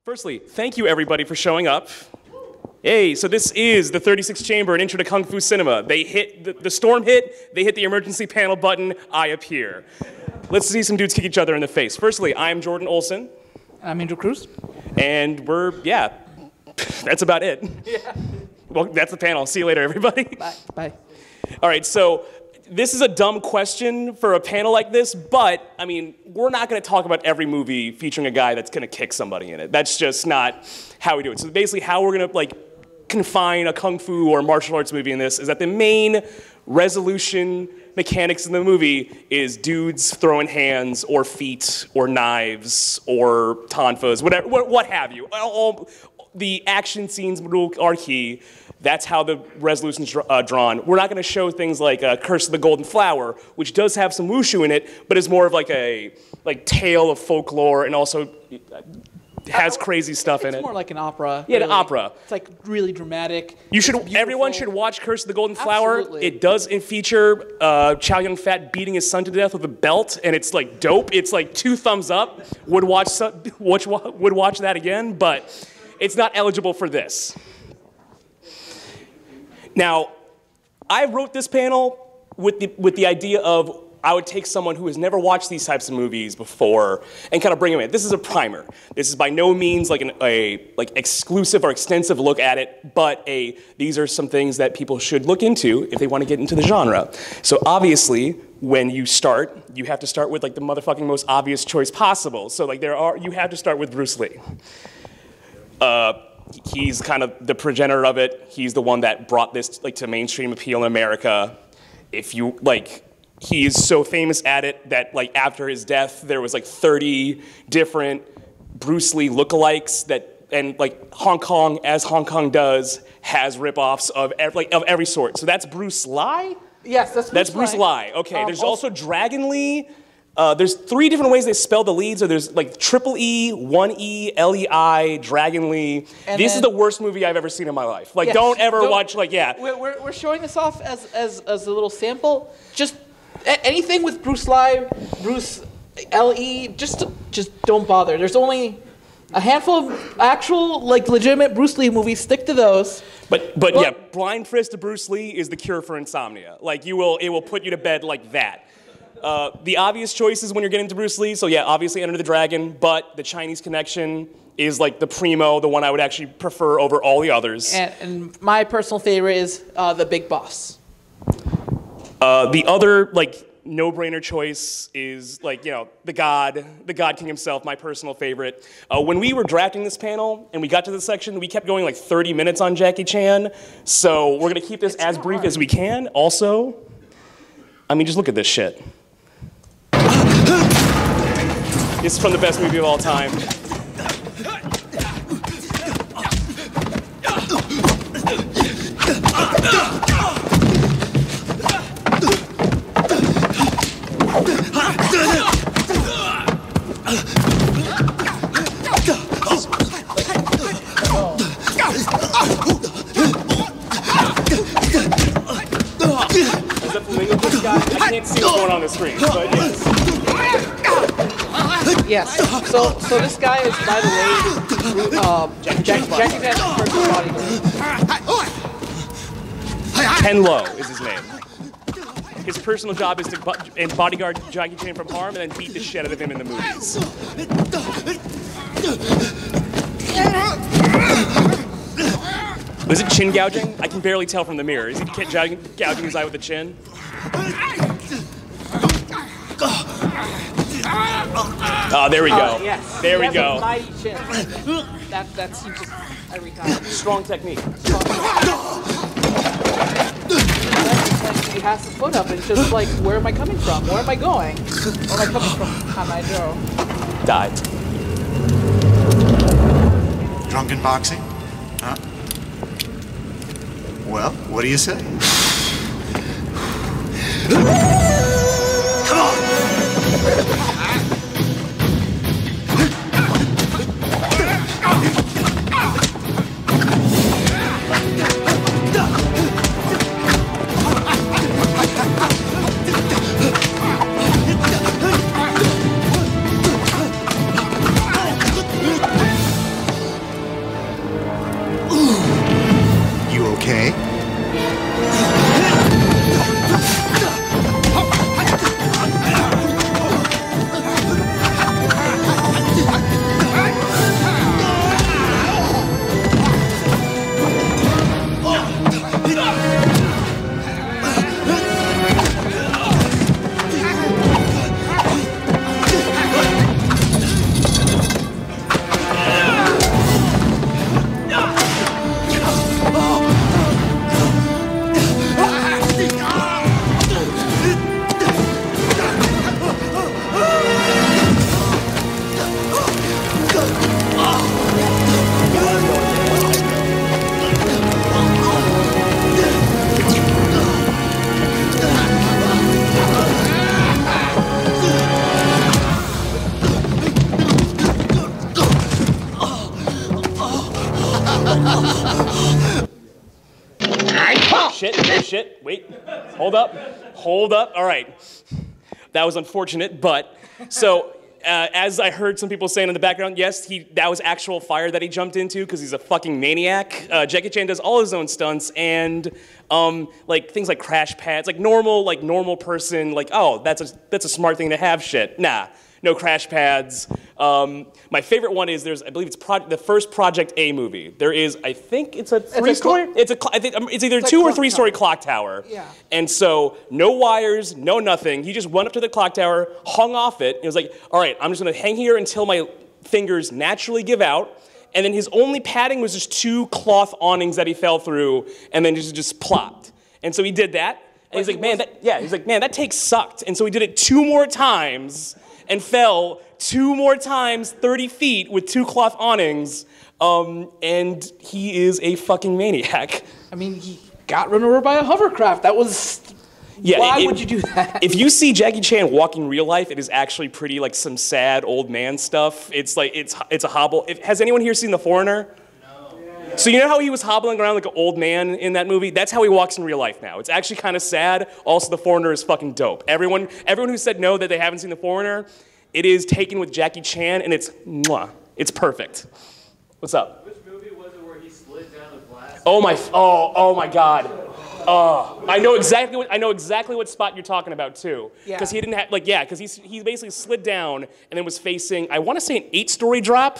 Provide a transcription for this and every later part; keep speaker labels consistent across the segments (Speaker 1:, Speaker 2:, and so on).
Speaker 1: Firstly, thank you everybody for showing up. Hey, so this is the 36th Chamber, an intro to Kung Fu cinema. They hit, the storm hit, they hit the emergency panel button, I appear. Let's see some dudes kick each other in the face. Firstly, I'm Jordan Olson.
Speaker 2: I'm Andrew Cruz.
Speaker 1: And yeah, that's about it.
Speaker 2: Yeah.
Speaker 1: Well, that's the panel. See you later, everybody.
Speaker 2: Bye. Bye.
Speaker 1: All right, so this is a dumb question for a panel like this, but, I mean, we're not going to talk about every movie featuring a guy that's going to kick somebody in it. That's just not how we do it. So basically, how we're going to, like, confine a kung fu or martial arts movie in this is that the main resolution mechanics in the movie is dudes throwing hands or feet or knives or tonfas, whatever, what have you. All the action scenes are key. That's how the resolution's drawn. We're not going to show things like Curse of the Golden Flower, which does have some wushu in it, but is more of like a tale of folklore and also has crazy stuff in it.
Speaker 2: It's more like an opera.
Speaker 1: Yeah,
Speaker 2: really.
Speaker 1: an opera.
Speaker 2: It's like really dramatic.
Speaker 1: Everyone should watch Curse of the Golden Flower.
Speaker 2: Absolutely.
Speaker 1: It does feature Chow Yun-fat beating his son to death with a belt, and it's like dope. It's like 2 thumbs up. Would watch that again, but it's not eligible for this. Now, I wrote this panel with the idea of I would take someone who has never watched these types of movies before and kind of bring them in. This is a primer. This is by no means like like exclusive or extensive look at it, but these are some things that people should look into if they want to get into the genre. So obviously, when you start, you have to start with like the motherfucking most obvious choice possible. So like you have to start with Bruce Lee. He's kind of the progenitor of it. He's the one that brought this like to mainstream appeal in America. He is so famous at it that like after his death, there was like 30 different Bruce Lee lookalikes and like Hong Kong, as Hong Kong does, has ripoffs of every sort. So that's Bruce Lee?
Speaker 2: Yes, that's
Speaker 1: Bruce Lee. Okay, there's also Dragon Lee. There's 3 different ways they spell the leads. So there's like triple E, 1 E, L-E-I, Dragon Lee. This is the worst movie I've ever seen in my life. Like,
Speaker 2: yes,
Speaker 1: don't ever watch, like, yeah.
Speaker 2: We're showing this off as a little sample. Just anything with Bruce Lee, Bruce L-E, just don't bother. There's only a handful of actual, like, legitimate Bruce Lee movies. Stick to those.
Speaker 1: But yeah, blind fist to Bruce Lee is the cure for insomnia. Like, it will put you to bed like that. The obvious choices when you're getting to Bruce Lee, so yeah, obviously Enter the Dragon, but the Chinese Connection is like the primo, the one I would actually prefer over all the others.
Speaker 2: And my personal favorite is The Big Boss.
Speaker 1: The other like no-brainer choice is like, you know, the God King himself, my personal favorite. When we were drafting this panel and we got to this section, we kept going like 30 minutes on Jackie Chan, so we're gonna keep this as brief as we can. Also, I mean, just look at this shit. This is from the best movie of all time. Is that flamingo this guy? I can't see what's going on the screen, but yes.
Speaker 2: Yes. So this guy is, by the way, Jackie Chan's personal bodyguard.
Speaker 1: Ken Lo is his name. His personal job is to bodyguard Jackie Chan from harm and then beat the shit out of him in the movies. Was it chin gouging? I can barely tell from the mirror. Is he gouging his eye with the chin? Oh, there we go.
Speaker 2: Yes.
Speaker 1: There we go.
Speaker 2: A mighty chin. That seems every time.
Speaker 1: Strong technique.
Speaker 2: He has his foot up. It's just like, where am I coming from? Where am I going? Where am I coming from? Hanaijo.
Speaker 1: Died.
Speaker 3: Drunken boxing? Huh? Well, what do you say? Come on!
Speaker 1: Shit, wait, hold up. All right, that was unfortunate, but so. As I heard some people saying in the background, yes, that was actual fire that he jumped into because he's a fucking maniac. Jackie Chan does all his own stunts and like things like crash pads, like normal person, like, oh, that's a smart thing to have shit. Nah, no crash pads. My favorite one is I believe it's the first Project A movie. There is, I think it's a three-story. I think it's either two or three-story clock tower.
Speaker 2: Yeah.
Speaker 1: And so no wires, no nothing. He just went up to the clock tower, hung off it, and was like, all right, I'm just gonna hang here until my fingers naturally give out. And then his only padding was just 2 cloth awnings that he fell through, and then just plopped. And so he did that, and he's like, man, that take sucked. And so he did it 2 more times and fell 2 more times, 30 feet with 2 cloth awnings, and he is a fucking maniac.
Speaker 2: I mean, he got run over by a hovercraft. That was... Yeah, why would you do that?
Speaker 1: If you see Jackie Chan walking real life, it is actually pretty like some sad old man stuff. It's like, it's a hobble. Has anyone here seen The Foreigner? No. So you know how he was hobbling around like an old man in that movie? That's how he walks in real life now. It's actually kind of sad. Also, The Foreigner is fucking dope. Everyone who said no that they haven't seen The Foreigner, it is taken with Jackie Chan, and it's mwah. It's perfect. What's up?
Speaker 4: Which movie was it where he slid down the glass?
Speaker 1: Oh my God. I know exactly what spot you're talking about too. Because he didn't have because he basically slid down and then was facing, I want to say, an 8-story drop,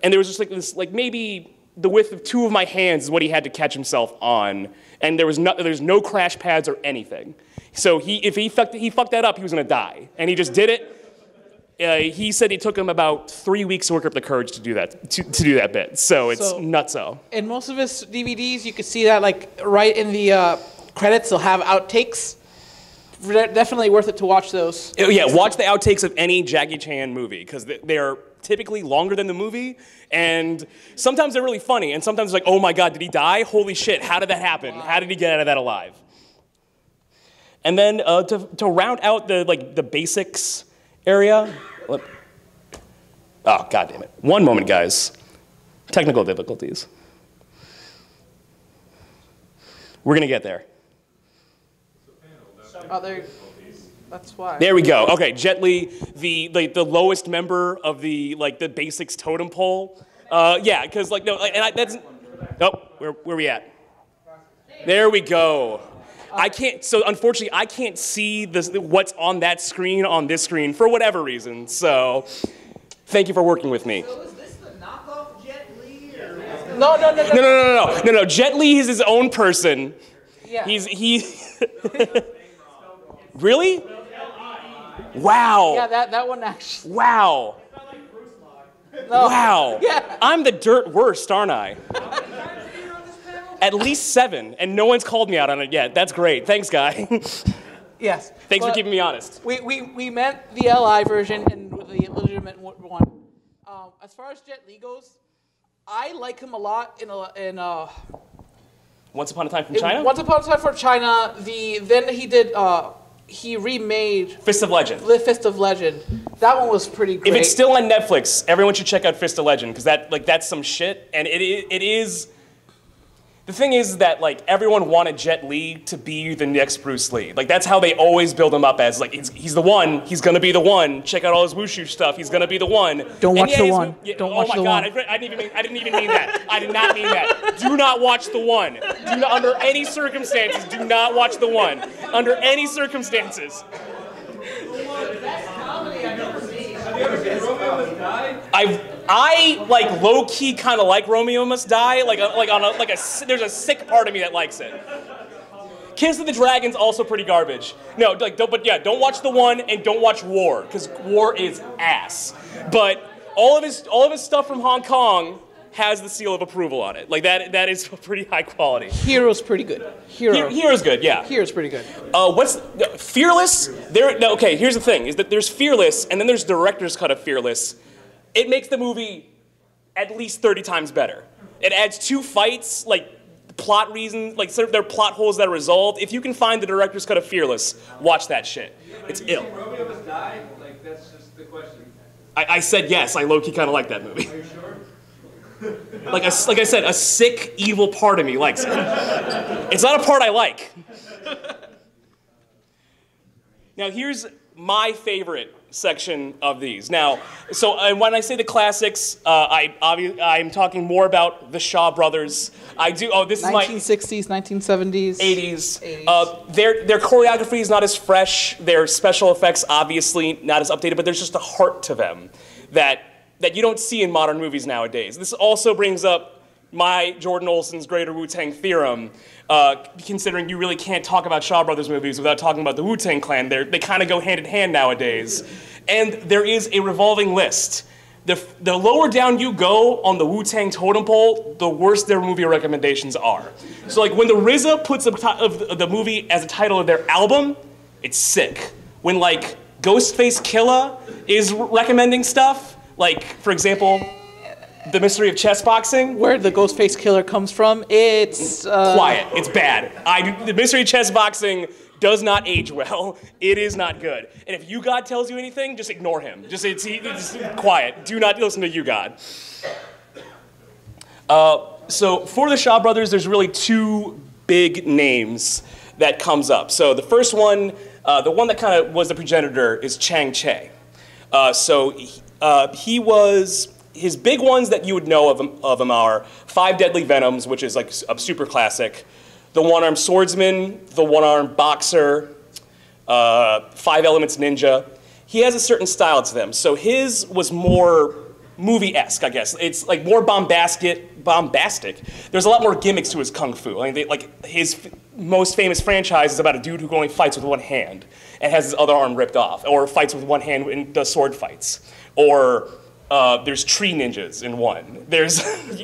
Speaker 1: and there was just like this, like maybe the width of 2 of my hands is what he had to catch himself on, and there's no crash pads or anything. So if he fucked that up, he was gonna die, and he just did it. He said it took him about 3 weeks to work up the courage to do that bit. So it's nutso.
Speaker 2: In most of his DVDs, you can see that like right in the credits, they'll have outtakes. Definitely worth it to watch those.
Speaker 1: Yeah, watch the outtakes of any Jackie Chan movie because they are typically longer than the movie, and sometimes they're really funny, and sometimes it's like, oh my God, did he die? Holy shit, how did that happen? Wow. How did he get out of that alive? And then to round out the basics area. Oh, God damn it. One moment, guys. Technical difficulties. We're going to get there.
Speaker 2: That's why.
Speaker 1: There we go. Okay, Jet Li, the lowest member of the basics totem pole. Yeah, because where we at? There we go. Unfortunately, I can't see what's on that screen on this screen for whatever reason, so thank you for working with me.
Speaker 5: So is this the knockoff Jet Li?
Speaker 1: No. Jet Li is his own person.
Speaker 2: Yeah.
Speaker 1: Really? Wow.
Speaker 2: Yeah, that one actually.
Speaker 1: Wow.
Speaker 2: No.
Speaker 1: Wow.
Speaker 2: Yeah.
Speaker 1: I'm the dirt worst, aren't I? At least 7, and no one's called me out on it yet. That's great. Thanks, guy.
Speaker 2: Yes.
Speaker 1: Thanks for keeping me honest.
Speaker 2: We meant the LI version and the legitimate one. As far as Jet Li goes, I like him a lot in
Speaker 1: Once Upon a Time from China?
Speaker 2: Once Upon a Time from China. Then he remade
Speaker 1: Fist of Legend.
Speaker 2: The Fist of Legend. That one was pretty great.
Speaker 1: If it's still on Netflix, everyone should check out Fist of Legend because that's some shit, and it is. The thing is that everyone wanted Jet Li to be the next Bruce Lee. That's how they always build him up as he's the one. He's gonna be the one. Check out all his wushu stuff. He's gonna be the one.
Speaker 2: Don't watch the one. Don't watch the one.
Speaker 1: Oh my God! I didn't even mean that. I did not mean that. Do not watch the one. Do not, under any circumstances, do not watch the one. Under any circumstances. I low key kind of like Romeo Must Die. There's a sick part of me that likes it. Kiss of the Dragon's also pretty garbage. No, don't watch the one and don't watch War because War is ass. But all of his stuff from Hong Kong has the seal of approval on it. That is pretty high quality.
Speaker 2: Hero's pretty good.
Speaker 1: Hero's good, yeah.
Speaker 2: Hero's pretty good.
Speaker 1: What's Fearless? Okay, here's the thing: is that there's Fearless, and then there's director's cut of Fearless. It makes the movie at least 30 times better. It adds 2 fights, plot reasons, there are plot holes that are resolved. If you can find the director's cut of Fearless, watch that shit. It's ill.
Speaker 4: Romeo Must Die? That's just the question.
Speaker 1: I said yes. I low key kind of like that movie.
Speaker 4: Are you sure?
Speaker 1: Like I said, a sick, evil part of me likes it. It's not a part I like. Now here's my favorite section of these. Now, so when I say the classics, I'm talking more about the Shaw Brothers. This is my
Speaker 2: 1960s, 1970s,
Speaker 1: 80s. Their choreography is not as fresh. Their special effects obviously not as updated, but there's just a heart to them that you don't see in modern movies nowadays. This also brings up my Jordan Olson's Greater Wu-Tang Theorem, considering you really can't talk about Shaw Brothers movies without talking about the Wu-Tang Clan. They kind of go hand in hand nowadays. And there is a revolving list. The lower down you go on the Wu-Tang totem pole, the worse their movie recommendations are. So like when the RZA puts the movie as a title of their album, it's sick. When like Ghostface Killah is recommending stuff, like for example, The Mystery of Chess Boxing.
Speaker 2: Where the Ghostface Killer comes from, it's...
Speaker 1: Quiet, it's bad. The Mystery of Chess Boxing does not age well. It is not good. And if You God tells you anything, just ignore him. Just quiet. Do not listen to You God. So for the Shaw Brothers, there's really two big names that comes up. So the first one, the one that kind of was the progenitor, is Chang Che. He was... His big ones that you would know of him are Five Deadly Venoms, which is like a super classic, The One-Armed Swordsman, The One-Armed Boxer, Five Elements Ninja. He has a certain style to them. So his was more movie-esque, I guess. It's like more bombastic. There's a lot more gimmicks to his kung fu. I mean, his most famous franchise is about a dude who only fights with one hand and has his other arm ripped off, or fights with one hand and does sword fights, or there's tree ninjas in one.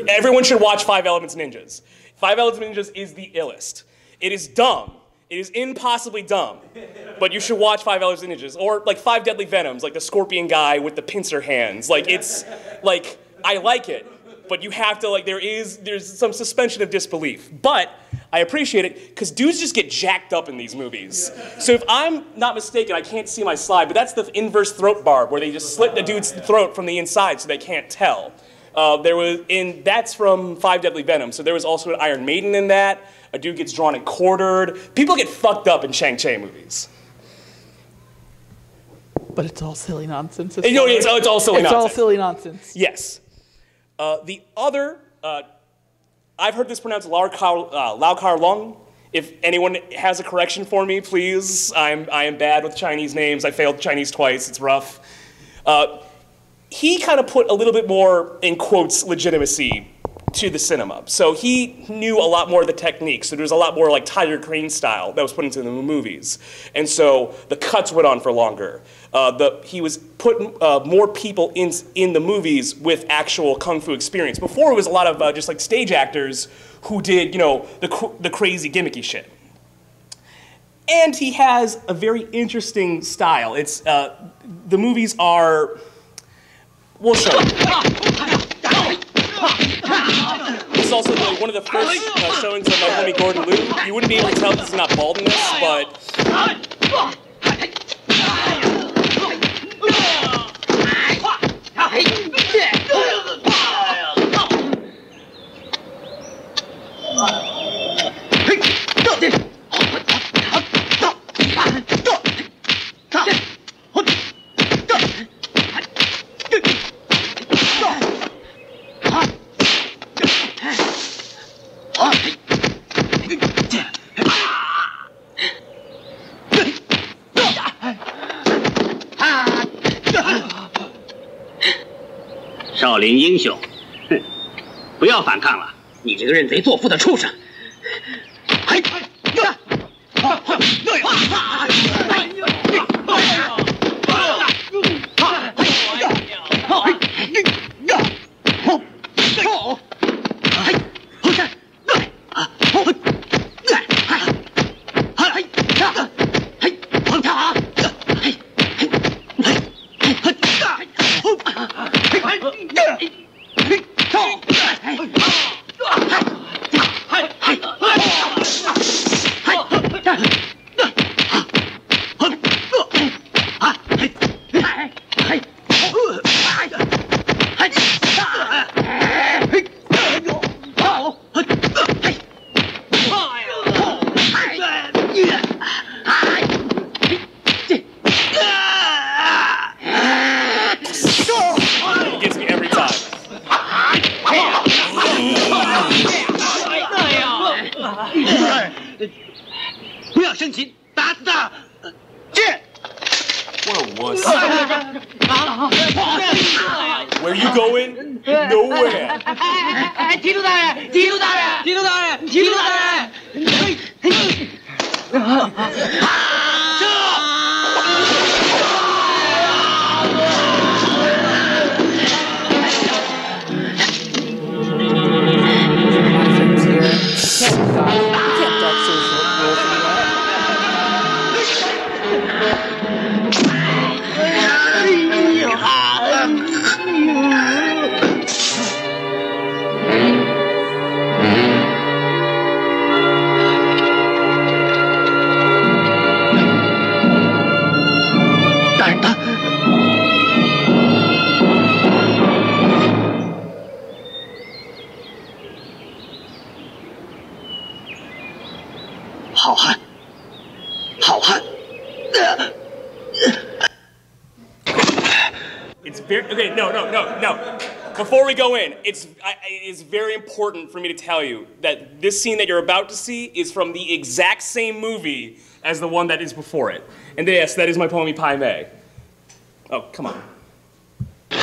Speaker 1: Everyone should watch Five Elements Ninjas. Five Elements Ninjas is the illest. It is dumb. It is impossibly dumb. But you should watch Five Elements Ninjas. Or like Five Deadly Venoms, like the scorpion guy with the pincer hands. Like it's, like, I like it. But you have to, like, there's some suspension of disbelief. But I appreciate it, because dudes just get jacked up in these movies. So if I'm not mistaken, I can't see my slide, but that's the inverse throat barb, where they just slit the dude's throat from the inside so they can't tell. That's from Five Deadly Venoms. So there was also an Iron Maiden in that. A dude gets drawn and quartered. People get fucked up in Shang-Chi movies.
Speaker 2: But it's all silly nonsense.
Speaker 1: It's all silly nonsense.
Speaker 2: It's all silly nonsense.
Speaker 1: Yes. The other, I've heard this pronounced Lau Kar Lung. If anyone has a correction for me, please. I am bad with Chinese names. I failed Chinese twice. It's rough. He kind of put a little bit more, in quotes, legitimacy to the cinema. So he knew a lot more of the techniques. So there was a lot more like Tiger Crane style that was put into the movies. And so the cuts went on for longer. He was putting more people in the movies with actual kung fu experience. Before it was a lot of just like stage actors who did, you know, the crazy gimmicky shit. And he has a very interesting style. It's the movies are. We'll show you. This is also one of the first showings of my homie Gordon Liu. You wouldn't be able to tell this is not baldness, but.
Speaker 6: 少林英雄，哼，不要反抗了，你这个认贼作父的畜生！不要生气，打死他！剑。
Speaker 1: What a wuss. Where you going? Nowhere.
Speaker 5: 提督大人，提督大人，提督大人，提督大人！
Speaker 6: 好汉，好汉。
Speaker 1: It's very okay. No. Before we go in, it is very important for me to tell you that this scene that you're about to see is from the exact same movie as the one that is before it. And yes, that is my pony Pai Mei. Oh, come on. You're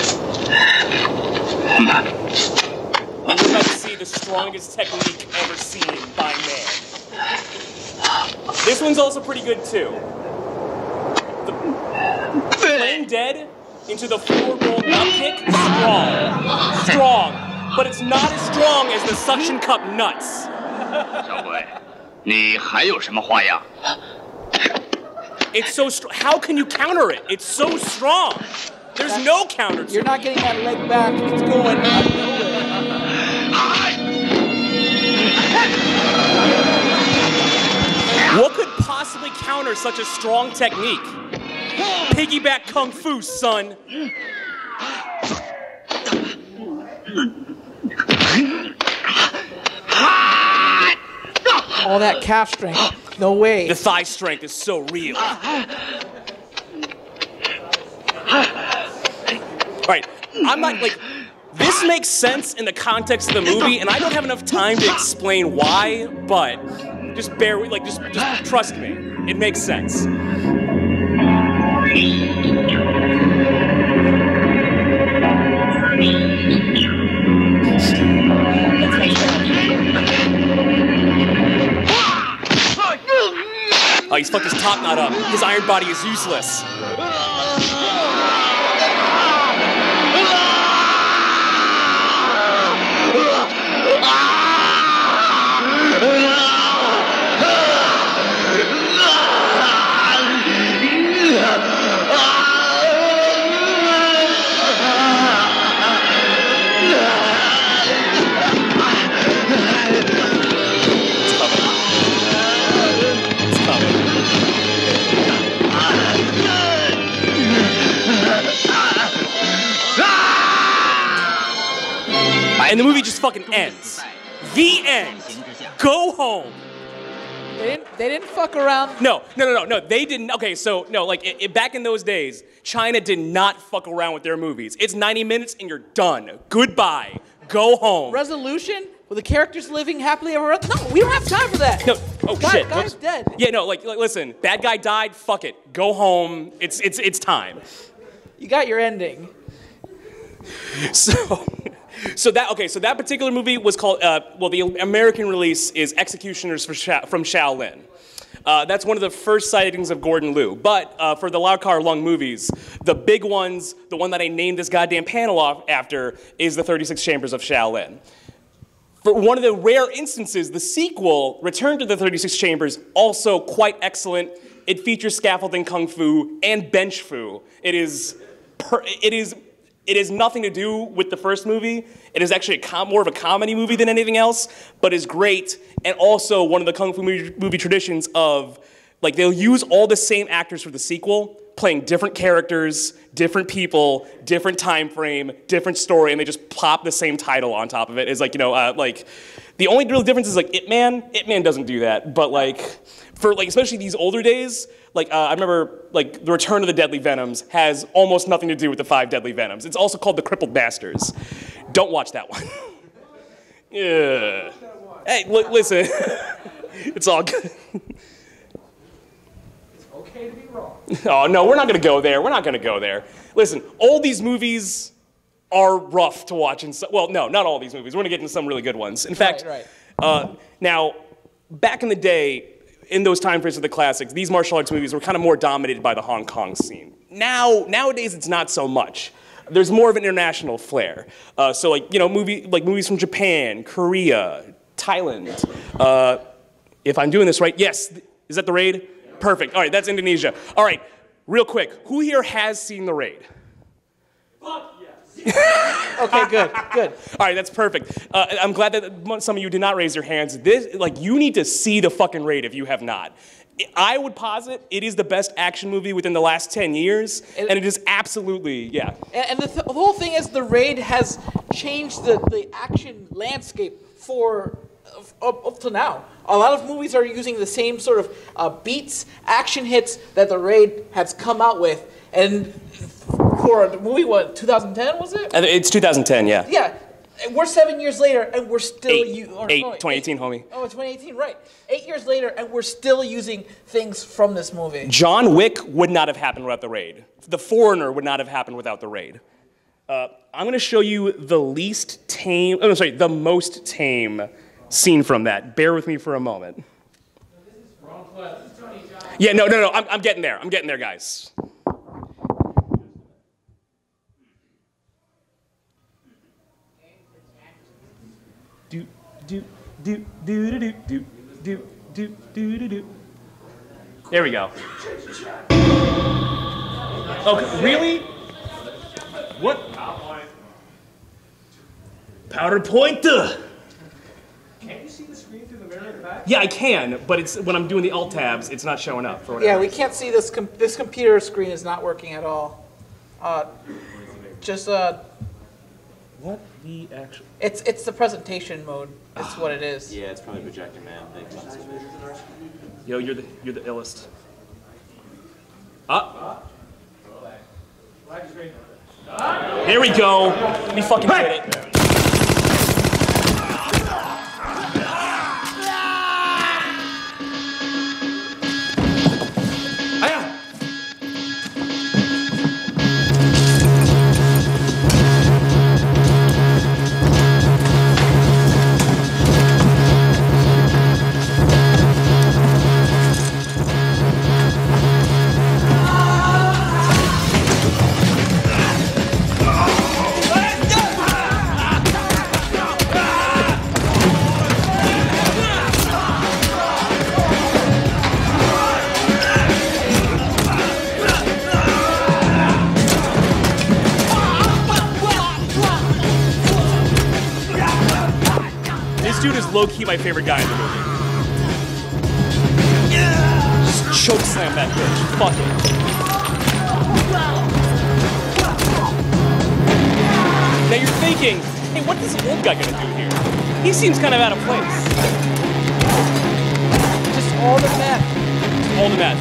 Speaker 1: about to see the strongest technique ever seen by man. This one's also pretty good too. Playing dead into the forward roll nut kick, strong, but it's not as strong as the suction cup nuts.
Speaker 6: 小鬼，你还有什么花样？
Speaker 1: It's so strong. How can you counter it? It's so strong. There's no counter to
Speaker 2: You're
Speaker 1: it.
Speaker 2: not getting that leg back. It's going out of nowhere.
Speaker 1: What could possibly counter such a strong technique? Piggyback kung fu, son.
Speaker 2: All that calf strength. No way.
Speaker 1: The thigh strength is so real. Alright, I'm not like, this makes sense in the context of the movie, and I don't have enough time to explain why, but just bear with, like, just trust me. It makes sense. Oh, he's fucked his top knot up. His iron body is useless. And the movie just fucking ends. The end. Go home.
Speaker 2: They didn't fuck around.
Speaker 1: No. They didn't. Okay, so no, like back in those days, China did not fuck around with their movies. It's 90 minutes and you're done. Goodbye. Go home.
Speaker 2: Resolution? With the characters living happily ever after? No, we don't have time for that.
Speaker 1: No. Oh shit.
Speaker 2: Guy's dead.
Speaker 1: Yeah, no. Like, listen. Bad guy died. Fuck it. Go home. It's time.
Speaker 2: You got your ending.
Speaker 1: So that particular movie was called, the American release is Executioners from Shaolin. That's one of the first sightings of Gordon Liu. But for the Lau Kar Lung movies, the big ones, the one that I named this goddamn panel off after, is the 36 Chambers of Shaolin. For one of the rare instances, the sequel, Return to the 36 Chambers, also quite excellent. It features scaffolding kung fu and bench fu. It has nothing to do with the first movie. It is actually more of a comedy movie than anything else, but is great, and also one of the kung fu movie traditions of, like, they'll use all the same actors for the sequel, playing different characters, different people, different time frame, different story, and they just plop the same title on top of it. It's like, like, the only real difference is, like, Ip Man doesn't do that, but, like, for, like, especially these older days, like, I remember, like, The Return of the Deadly Venoms has almost nothing to do with the 5 Deadly Venoms. It's also called The Crippled Masters. Don't watch that one. Yeah. Hey, listen. It's all good.
Speaker 7: It's okay to be wrong.
Speaker 1: Oh, no, we're not going to go there. We're not going to go there. Listen, all these movies are rough to watch. Well, no, not all these movies. We're going to get into some really good ones. In fact, now, back in the day, in those time frames of the classics, these martial arts movies were kind of more dominated by the Hong Kong scene. Nowadays, it's not so much. There's more of an international flair. So, like, you know, movies from Japan, Korea, Thailand. If I'm doing this right, yes. Is that The Raid? Yeah. Perfect. All right, that's Indonesia. All right, real quick. Who here has seen The Raid?
Speaker 4: Fuck yes.
Speaker 2: Okay, good.
Speaker 1: All right, that's perfect. I'm glad that some of you did not raise your hands. You need to see the fucking Raid if you have not. I would posit it is the best action movie within the last 10 years, and it is absolutely, yeah.
Speaker 2: And the whole thing is The Raid has changed the action landscape for up to now. A lot of movies are using the same sort of beats, action hits that The Raid has come out with. And for the movie, what, 2010 was it?
Speaker 1: It's 2010, yeah.
Speaker 2: Yeah. We're 7 years later, and we're still...
Speaker 1: 2018, homie.
Speaker 2: Oh, 2018, right. 8 years later, and we're still using things from this movie.
Speaker 1: John Wick would not have happened without The Raid. The Foreigner would not have happened without The Raid. I'm going to show you the the most tame scene from that. Bear with me for a moment. Yeah, no. I'm getting there. I'm getting there, guys. There we go. Okay, really? What? Powder pointer.
Speaker 7: Can't you see the screen through the mirror in the back?
Speaker 1: Yeah, I can, but it's when I'm doing the alt tabs, it's not showing up for whatever.
Speaker 2: Yeah, we can't see this. This computer screen is not working at all.
Speaker 1: What the actual?
Speaker 2: It's the presentation mode. That's what it is.
Speaker 4: Yeah, it's probably projector, man.
Speaker 1: Yo, you're the illest. Here we go. We fucking did it. Low-key my favorite guy in the movie. Just choke slam that bitch. Fuck it. Now you're thinking, hey, what is the old guy gonna do here? He seems kind of out of place.
Speaker 2: Just all the meth.
Speaker 1: All the meth.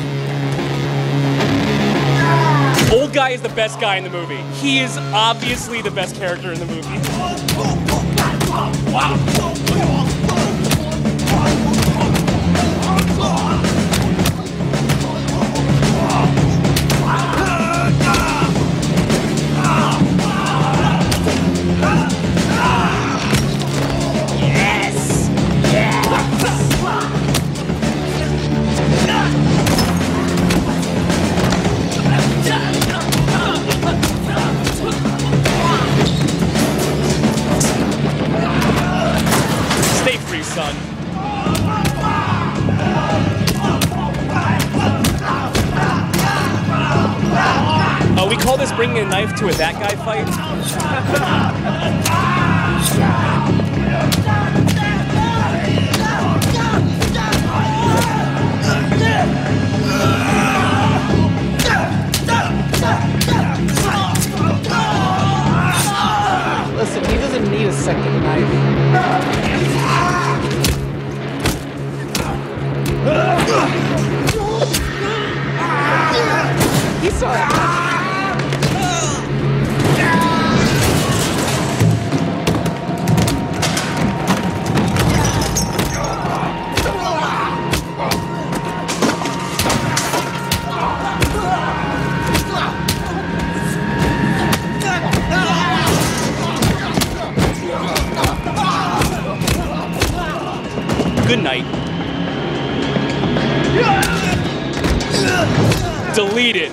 Speaker 1: Old guy is the best guy in the movie. He is obviously the best character in the movie. Stay free, son. We call this bringing a knife to a that guy fight.
Speaker 2: Listen, he doesn't need a second knife. He saw that.
Speaker 1: Good night. Deleted.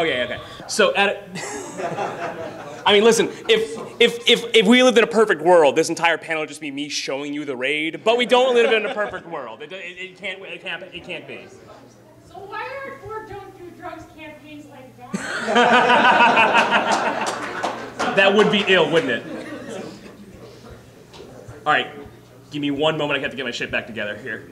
Speaker 1: Okay. So I mean, listen. If we lived in a perfect world, this entire panel would just be me showing you the raid. But we don't live in a perfect world. It can't be.
Speaker 8: So why aren't more Don't Do Drugs campaigns like that?
Speaker 1: That would be ill, wouldn't it? All right, give me one moment. I have to get my shit back together here.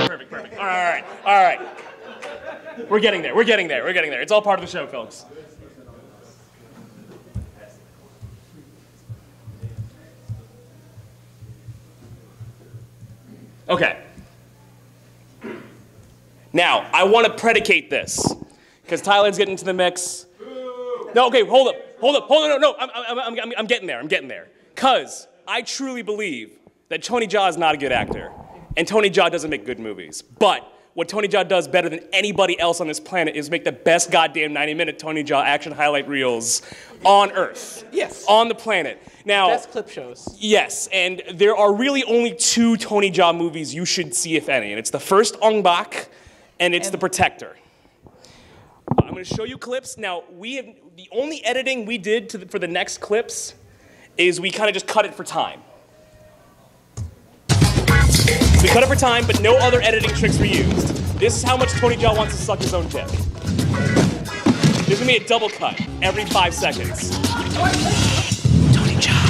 Speaker 1: Perfect. All right. We're getting there. It's all part of the show, folks. Okay. Now, I want to predicate this, because Thailand's getting into the mix. No, okay, hold up. No, I'm getting there. Because I truly believe that Tony Jaa is not a good actor, and Tony Jaa doesn't make good movies. But what Tony Jaa does better than anybody else on this planet is make the best goddamn 90-minute Tony Jaa action highlight reels on Earth.
Speaker 2: Yes.
Speaker 1: On the planet. Now,
Speaker 2: best clip shows.
Speaker 1: Yes, and there are really only 2 Tony Jaa movies you should see, if any, and it's the first Ong Bak, and it's The Protector. I'm going to show you clips. Now, the only editing we did for the next clips is we kind of just cut it for time. We cut it for time, but no other editing tricks were used. This is how much Tony Jaa wants to suck his own dick. There's going to be a double cut every 5 seconds. Tony Jaa.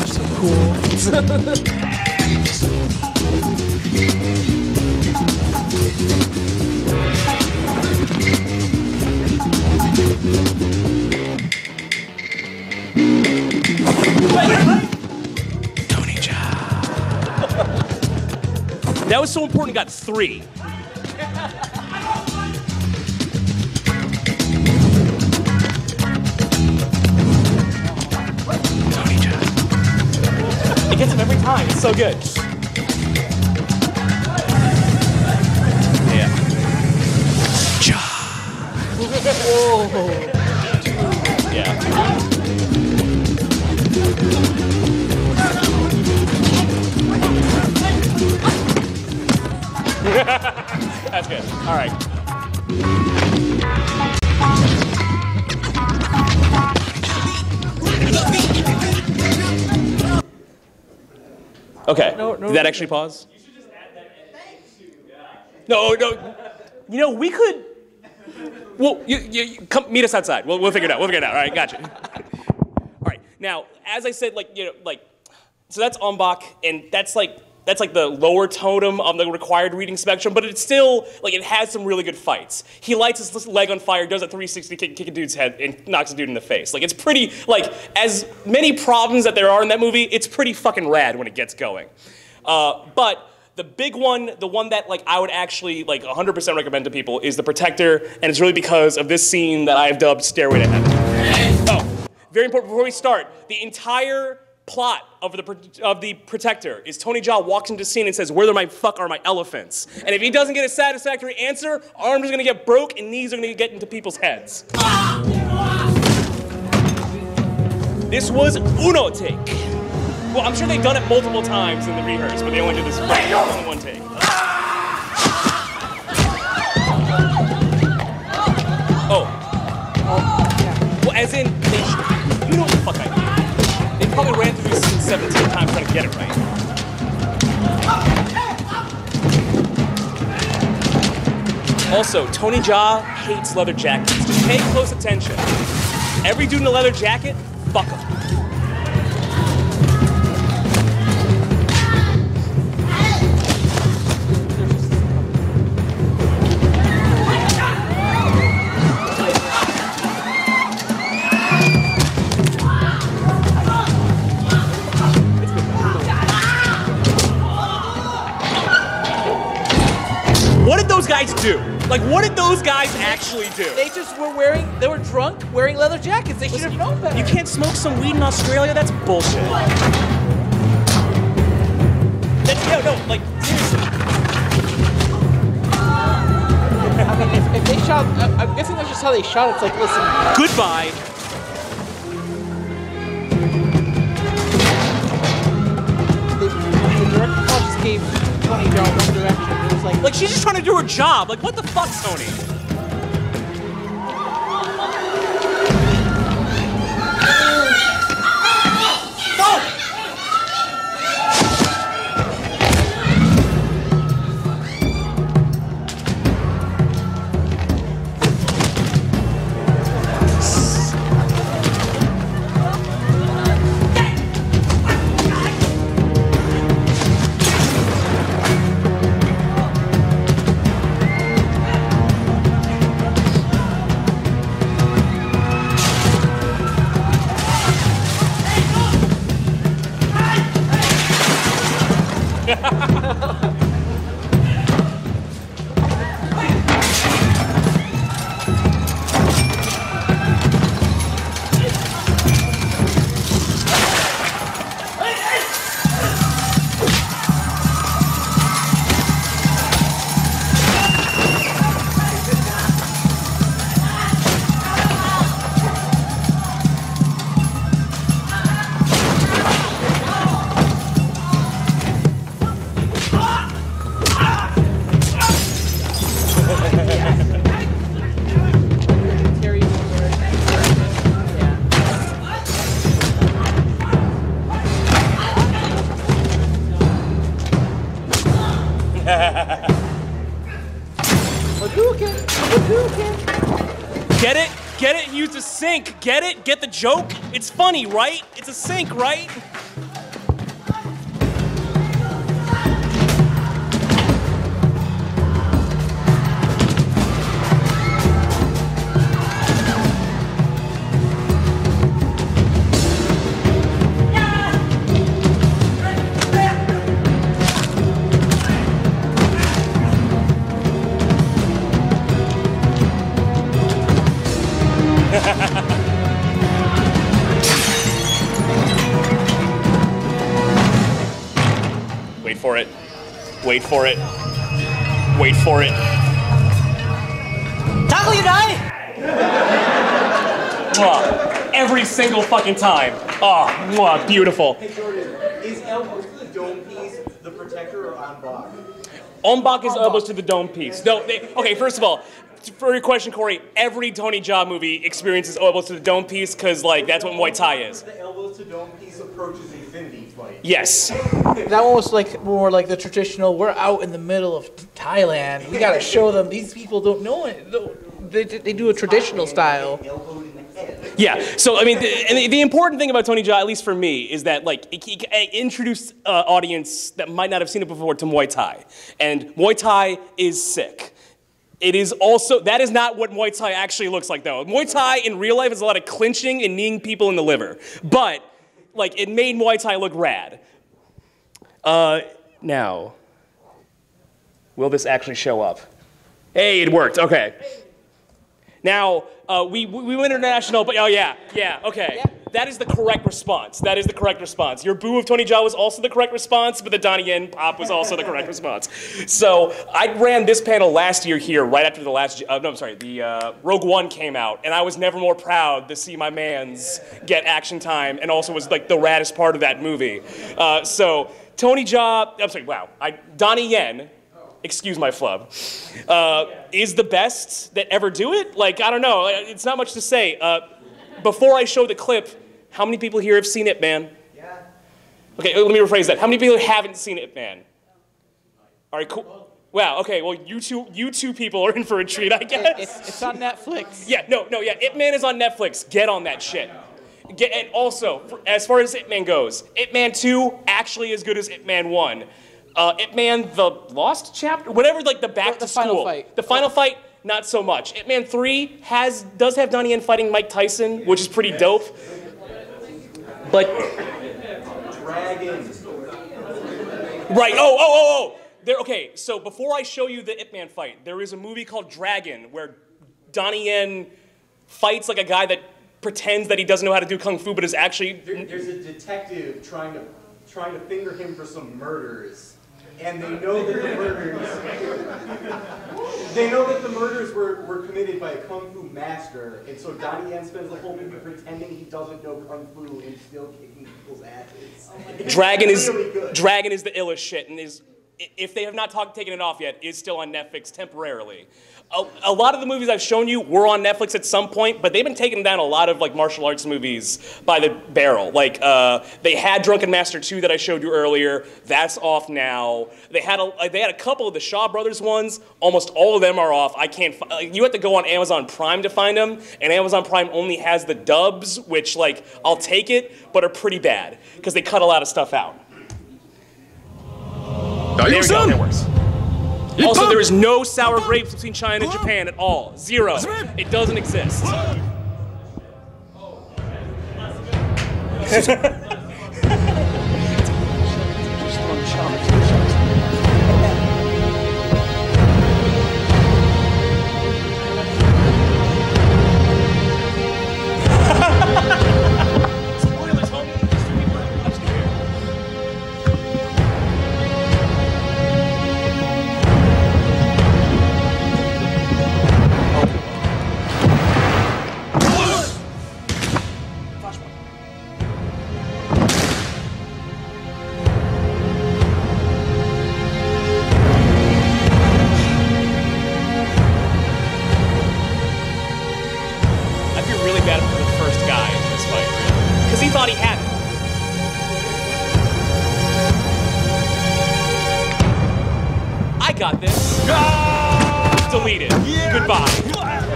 Speaker 1: So cool. Tony Jaa. That was so important, he got 3. It gets him every time. It's so good. Yeah. Whoa. Yeah. That's good. All right. Okay. No, did that actually pause? You should just add that No. You know, we could. Well, you come meet us outside. We'll figure it out. All right, gotcha. All right. Now, as I said, so that's Ong Bak, and that's like the lower totem on the required reading spectrum, but it's still, it has some really good fights. He lights his leg on fire, does a 360 kick a dude's head, and knocks a dude in the face. It's pretty, as many problems that there are in that movie, it's pretty fucking rad when it gets going. But the big one, the one that, I would actually, 100% recommend to people is The Protector, and it's really because of this scene that I have dubbed Stairway to Heaven. Oh, very important, before we start, the entire plot of the Protector is Tony Jaa walks into the scene and says, "Where the fuck are my elephants?" And if he doesn't get a satisfactory answer, arms are gonna get broke and knees are gonna get into people's heads. This was uno take. Well, I'm sure they've done it multiple times in the rehearse, but they only did this only one take. Oh. Well, as in, you know what the fuck I mean. They probably ran through this 17 times trying to get it right. Also, Tony Jaa hates leather jackets. Just pay close attention. Every dude in a leather jacket, fuck him. What did those guys do? Like, what did those guys actually do?
Speaker 2: They just were they were drunk, wearing leather jackets. They should have known better.
Speaker 1: You can't smoke some weed in Australia? That's bullshit. No, like, seriously.
Speaker 2: I mean, if they shot, I'm guessing that's just how they shot. It's like, listen.
Speaker 1: Goodbye.
Speaker 2: The director just gave Tony Jaa one direction. It was
Speaker 1: Like, she's just trying to do her job. Like, what the fuck, Tony? Get it? Get it? Use the sink. Get it? Get the joke? It's funny, right? It's a sink, right? Wait for it. Wait for it. Wait for it.
Speaker 5: Tackle, you die!
Speaker 1: Every single fucking time. Oh, beautiful.
Speaker 9: Hey Jordan, is elbows to the dome piece the protector or en bas?
Speaker 1: En bas is elbows to the dome piece. No, okay, first of all, for your question, Corey, every Tony Jaa movie experiences elbows to the dome piece because, like, that's what Muay Thai is.
Speaker 9: The elbows to dome piece approaches infinity fight.
Speaker 1: Yes.
Speaker 2: That one was like more like the traditional. We're out in the middle of Thailand. We gotta show them. These people don't know it. They do a traditional style.
Speaker 1: Yeah. So I mean, the important thing about Tony Jaa, at least for me, is that like he introduced audience that might not have seen it before to Muay Thai, and Muay Thai is sick. It is also, that is not what Muay Thai actually looks like, though. Muay Thai in real life is a lot of clinching and kneeing people in the liver. But, like, it made Muay Thai look rad. Now, will this actually show up? Hey, it worked, okay. Now, we went international, but, oh yeah, okay. that is the correct response. That is the correct response. Your boo of Tony Jaa was also the correct response, but the Donnie Yen pop was also the correct response. So I ran this panel last year here, right after the the Rogue One came out, and I was never more proud to see my mans get action time, and also was like the raddest part of that movie. So Tony Jaa, Donnie Yen, excuse my flub, is the best that ever do it? Like, I don't know, it's not much to say. Before I show the clip, how many people here have seen Ip Man? Yeah. Okay, let me rephrase that. How many people haven't seen Ip Man? All right, cool. Wow, okay, well, you two people are in for a treat, I guess.
Speaker 2: It's on Netflix.
Speaker 1: Yeah, yeah, Ip Man is on Netflix. Get on that shit. And also, as far as Ip Man goes, Ip Man 2 actually as good as Ip Man 1. Ip Man the Lost Chapter, whatever, like the back to school.
Speaker 2: Final fight.
Speaker 1: The final fight, not so much. Ip Man 3 does have Donnie Yen fighting Mike Tyson, which is pretty dope. But
Speaker 9: Dragon.
Speaker 1: right, oh. Okay, so before I show you the Ip Man fight, there is a movie called Dragon where Donnie Yen fights like a guy that pretends that he doesn't know how to do kung fu, but is actually
Speaker 9: There's a detective trying to finger him for some murders, and they know that the murders were committed by a kung fu master, and so Donnie Yen spends the whole movie pretending he doesn't know kung fu and still kicking people's asses.
Speaker 1: Dragon
Speaker 9: Really
Speaker 1: is the illest shit, and is, if they have not taken it off yet, is still on Netflix temporarily. A lot of the movies I've shown you were on Netflix at some point, but they've been taking down a lot of like martial arts movies by the barrel. Like they had Drunken Master 2 that I showed you earlier. That's off now. They had a couple of the Shaw Brothers ones. Almost all of them are off. I can't. You have to go on Amazon Prime to find them, and Amazon Prime only has the dubs, which like I'll take it, but are pretty bad because they cut a lot of stuff out. There we go. That works. Also, there is no sour grapes between China and Japan at all. Zero. It doesn't exist. Spoilers, homie. These two people are upstairs. Thought he had it. I got this. Deleted. Goodbye.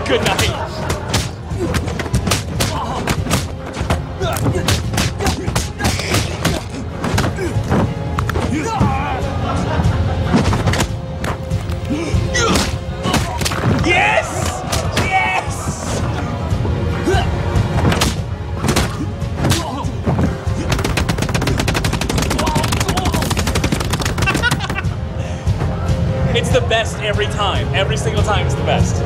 Speaker 1: Good night. Yes! It's the best every time. Every single time it's the best.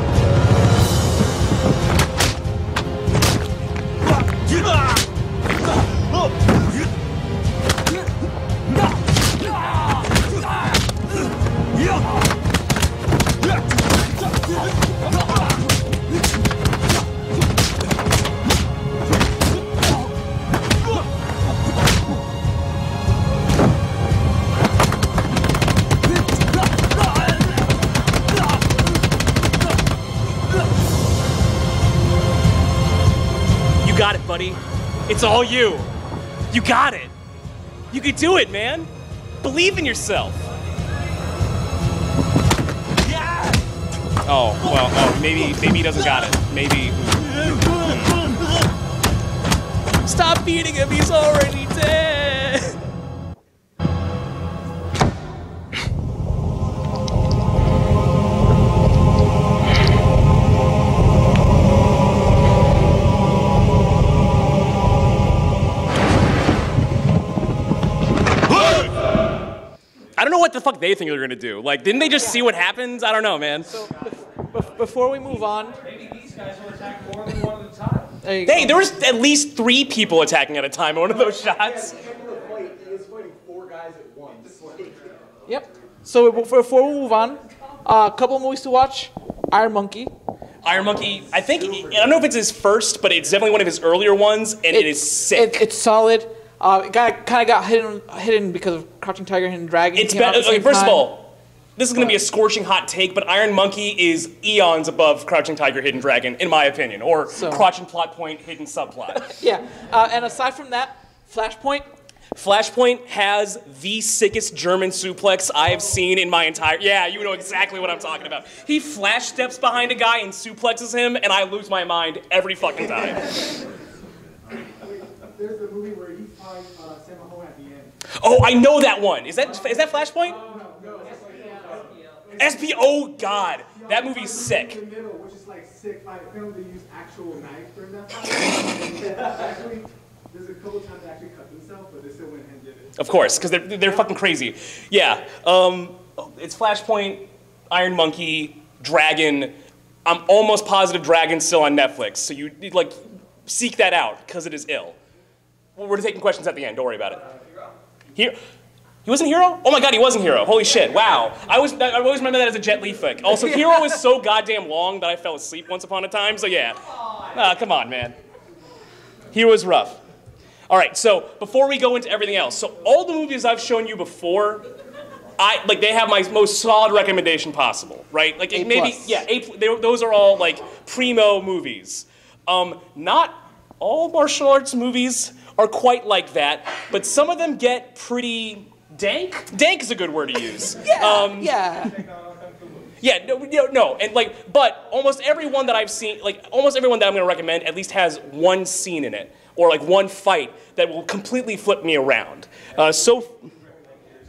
Speaker 1: You got it, buddy. It's all you. You got it. You could do it, man. Believe in yourself. Yeah. Oh, well, maybe he doesn't got it. Maybe. Stop beating him, he's already dead. I don't know what the fuck they think they're gonna do. Like, didn't they just see what happens? I don't know, man.
Speaker 2: So, before we move on,
Speaker 7: Maybe these guys will attack more than one at a time.
Speaker 2: There you go.
Speaker 1: Hey, there was at least 3 people attacking at a time in one of those shots.
Speaker 9: At the end of the fight, he is fighting 4 guys at once.
Speaker 2: Yep. So before we move on, a couple of movies to watch. Iron Monkey.
Speaker 1: Iron Monkey, I don't know if it's his first, but it's definitely one of his earlier ones, and it is sick.
Speaker 2: It's solid. It kind of got hidden because of Crouching Tiger, Hidden Dragon.
Speaker 1: It's okay, first of all, this is going to be a scorching hot take, but Iron Monkey is eons above Crouching Tiger, Hidden Dragon, in my opinion, or Crouching Plot Point, Hidden Subplot.
Speaker 2: Yeah, and aside from that, Flashpoint.
Speaker 1: Flashpoint has the sickest German suplex I have seen in my entire... Yeah, you know exactly what I'm talking about. He flash steps behind a guy and suplexes him, and I lose my mind every fucking time.
Speaker 7: There's a movie where he finds Sam Mahone at the end.
Speaker 1: Oh, I know that one. Is that Flashpoint?
Speaker 7: No,
Speaker 1: SPO, God. That movie's sick.
Speaker 7: in the middle, which is like sick. Like, apparently they use actual knife during that fight. Actually, there's a couple times they actually cut themselves, but they still went ahead and did it.
Speaker 1: Of course, because they're fucking crazy. Yeah, it's Flashpoint, Iron Monkey, Dragon. I'm almost positive Dragon's still on Netflix, so you need, like, seek that out, because it is ill. We're taking questions at the end, don't worry about it. Here. He wasn't Hero? Oh my god, he wasn't Hero. Holy shit, wow. I always remember that as a Jet Li flick. Also, Hero is so goddamn long that I fell asleep once upon a time, so yeah. Come on, man. Hero is rough. All right, so before we go into everything else, so all the movies I've shown you before, they have my most solid recommendation possible, right? Like
Speaker 2: A+.
Speaker 1: maybe, yeah, those are all like primo movies. Not all martial arts movies are quite like that, but some of them get pretty dank. Dank is a good word to use.
Speaker 2: Yeah.
Speaker 1: Yeah, no, and like, but almost everyone that I've seen, like almost everyone that I'm gonna recommend at least has one scene in it, or like one fight that will completely flip me around. So,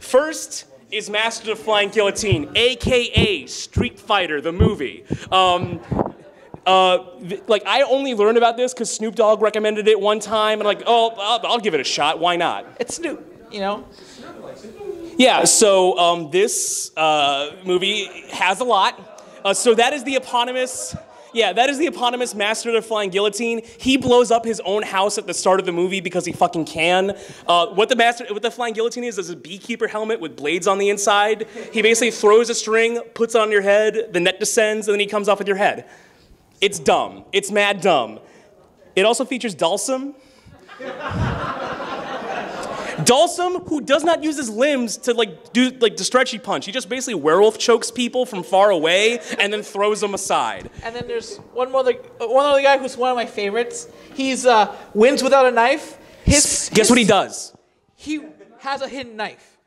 Speaker 1: first is Master of the Flying Guillotine, AKA Street Fighter, the movie. Like, I only learned about this because Snoop Dogg recommended it one time, and like, oh, I'll give it a shot, why not?
Speaker 2: It's Snoop, you know?
Speaker 1: Yeah, so this movie has a lot. So that is the eponymous... Yeah, that is the eponymous Master of the Flying Guillotine. He blows up his own house at the start of the movie because he fucking can. What the Flying Guillotine is a beekeeper helmet with blades on the inside. He basically throws a string, puts it on your head, the net descends, and then he comes off with your head. It's dumb. It's mad dumb. It also features Dalsum. Dalsum, who does not use his limbs to do the stretchy punch. He just basically werewolf chokes people from far away and then throws them aside.
Speaker 2: And then there's one other guy who's one of my favorites. He's wins without a knife.
Speaker 1: Guess what he does?
Speaker 2: He has a hidden knife.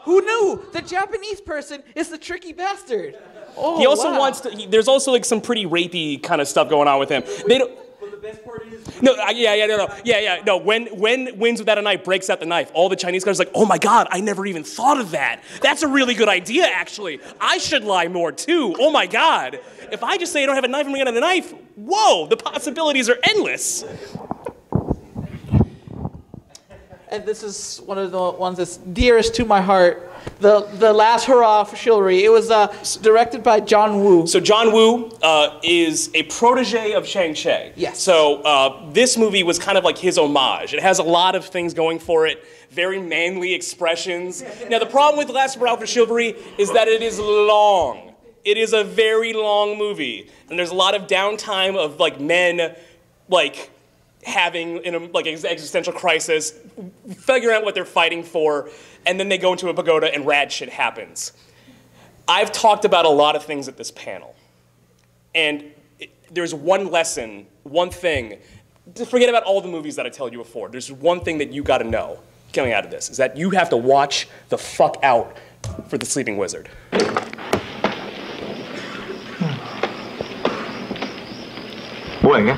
Speaker 2: Who knew? The Japanese person is the tricky bastard. Oh,
Speaker 1: he also
Speaker 2: wow.
Speaker 1: wants to. There's also like some pretty rapey kind of stuff going on with him. They don't.
Speaker 9: But the best part is...
Speaker 1: No. When Wins Without a Knife breaks out the knife, all the Chinese guys are like, oh my god, I never even thought of that. That's a really good idea, actually. I should lie more too. Oh my god. If I just say I don't have a knife and bring out a knife, whoa, the possibilities are endless.
Speaker 2: And this is one of the ones that's dearest to my heart. The Last Hurrah for Chivalry. It was directed by John Woo.
Speaker 1: So John Woo is a protege of Shang-Chi.
Speaker 2: Yes.
Speaker 1: So this movie was kind of like his homage. It has a lot of things going for it, very manly expressions. Now the problem with The Last Hurrah for Chivalry is that it is long. It is a very long movie, and there's a lot of downtime of like men, like having an existential crisis, figuring out what they're fighting for, and then they go into a pagoda and rad shit happens. I've talked about a lot of things at this panel, and there's one lesson, one thing. Forget about all the movies that I told you before. There's one thing that you got to know coming out of this, is that you have to watch the fuck out for The Sleeping Wizard.
Speaker 10: Boy,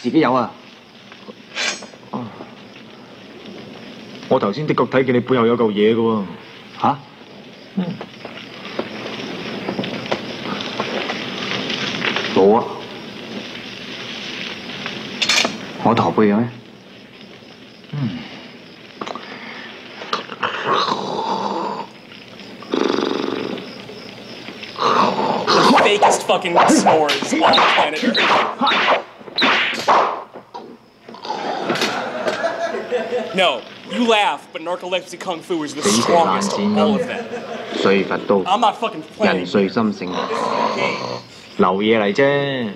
Speaker 10: 自己有啊！我頭先的確睇見你背後有嚿嘢嘅喎。嚇？攞啊！我駝背嘅咩？The
Speaker 1: fakest fucking snores on planet Earth. No, you laugh, but narcolepsy kung fu is the strongest of all of them.
Speaker 10: 碎佛刀，
Speaker 1: I'm not fucking playing.
Speaker 10: 人碎心性，流嘢嚟啫。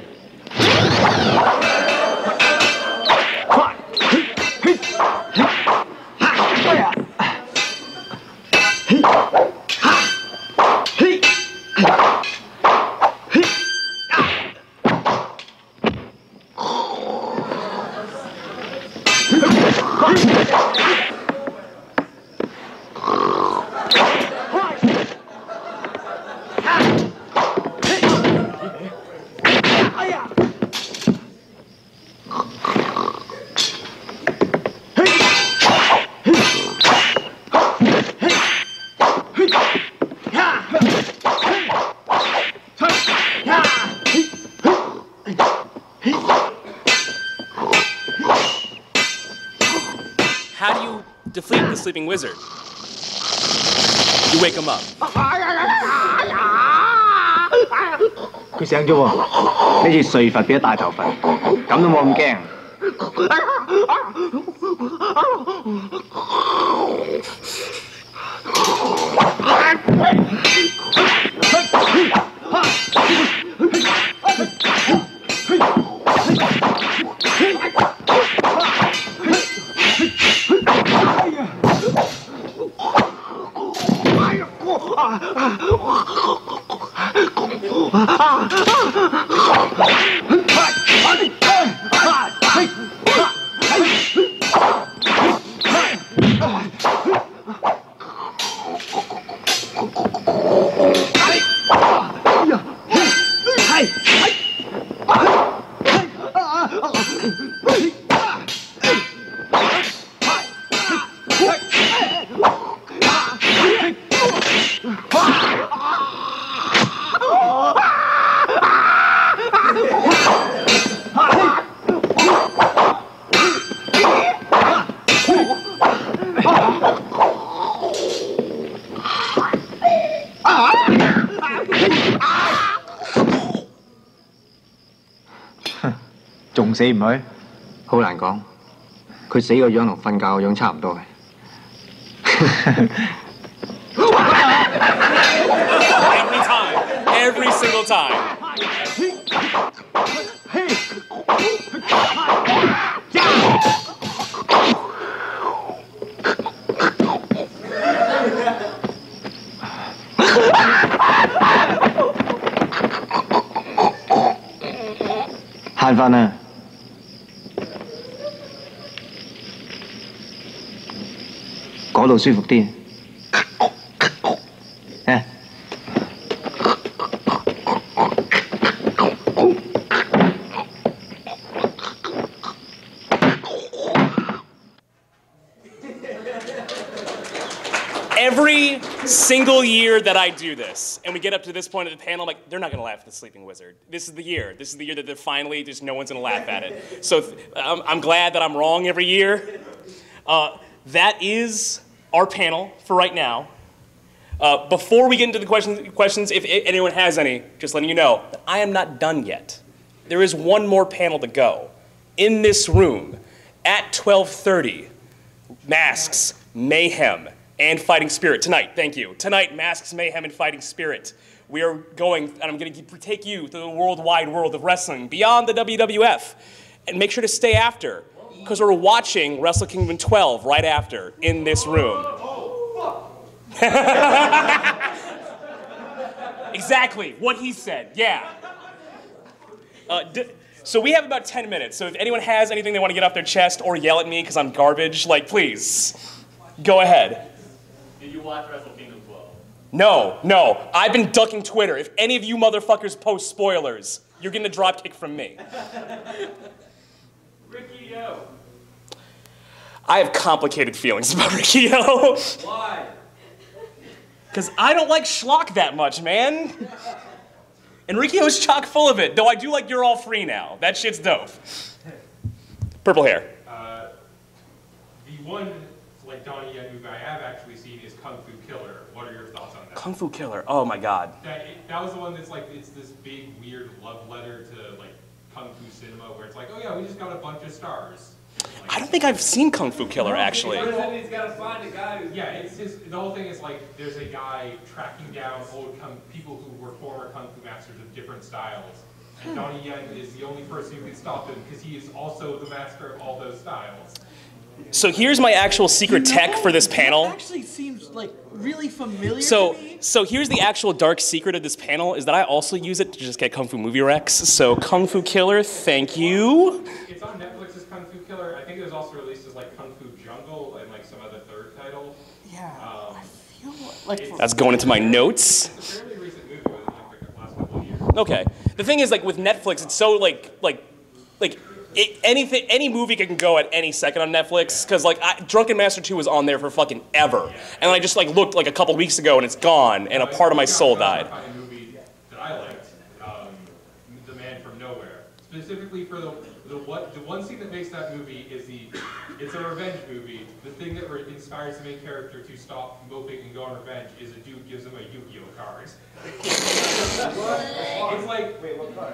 Speaker 1: How do you defeat the sleeping wizard? You wake him up.
Speaker 10: 佢醒咗喎，呢次碎佛變咗大頭佛，咁都冇咁驚。仲死唔去？好難講，佢死個樣同瞓覺個樣差唔多嘅。
Speaker 1: Every time. Every single time.
Speaker 10: 慳返啦！嗰度舒服啲。
Speaker 1: Every single year that I do this, and we get up to this point of the panel, I'm like, they're not gonna laugh at the sleeping wizard. This is the year. This is the year that they're finally, just no one's gonna laugh at it. So I'm glad that I'm wrong every year. That is our panel for right now. Before we get into the questions, if anyone has any, just letting you know, that I am not done yet. There is one more panel to go. In this room, at 12:30, Masks, Mayhem, and Fighting Spirit. Tonight, thank you. Tonight, Masks, Mayhem, and Fighting Spirit. We are going, and I'm going to take you to the worldwide world of wrestling, beyond the WWF. And make sure to stay after, because we're watching Wrestle Kingdom 12 right after, in this room. Exactly, what he said, yeah. So we have about 10 minutes, so if anyone has anything they want to get off their chest or yell at me because I'm garbage, like, please, go ahead.
Speaker 4: Did you watch Wrestle Kingdom 12?
Speaker 1: No, I've been ducking Twitter. If any of you motherfuckers post spoilers, you're getting a drop kick from me.
Speaker 4: Ricky O.
Speaker 1: I have complicated feelings about Ricky O.
Speaker 4: Why?
Speaker 1: Because I don't like schlock that much, man. And Ricky O's chock full of it, though I do like You're All Free Now. That shit's dope. Purple hair.
Speaker 11: The one like Donnie Yen movie I have actually seen is Kung Fu Killer. What are your thoughts on that?
Speaker 1: Kung Fu Killer. Oh my God.
Speaker 11: That was the one that's like it's this big weird love letter to like Kung Fu cinema, where it's like, oh yeah, we just got a bunch of stars. Like,
Speaker 1: I don't think I've seen Kung Fu Killer actually.
Speaker 11: He's got to find a guy who's, yeah, it's just, the whole thing is like there's a guy tracking down old people who were former Kung Fu masters of different styles. And Donnie Yen is the only person who can stop him because he is also the master of all those styles.
Speaker 1: So here's my actual secret tech for this panel.
Speaker 2: That actually seems like really familiar
Speaker 1: So,
Speaker 2: to me.
Speaker 1: so here's the actual dark secret of this panel is that I also use it to just get Kung Fu movie recs. So Kung Fu Killer, thank you.
Speaker 11: It's on Netflix as Kung Fu Killer. I think it was also released as like Kung Fu Jungle and like some other third title.
Speaker 2: Yeah, I feel like
Speaker 1: That's going into my notes.
Speaker 11: It's a fairly recent movie within like the last couple of years.
Speaker 1: Okay. The thing is, like with Netflix, it's so any movie can go at any second on Netflix, because like Drunken Master 2 was on there for fucking ever, and I just like looked like a couple weeks ago and it's gone, and a part of my soul died.
Speaker 11: Kind of movie that I liked, The Man from Nowhere, specifically for the one scene that makes that movie is it's a revenge movie. The thing that inspires the main character to stop moping and go on revenge is a dude gives him a Yu-Gi-Oh card. It's like, wait, what card?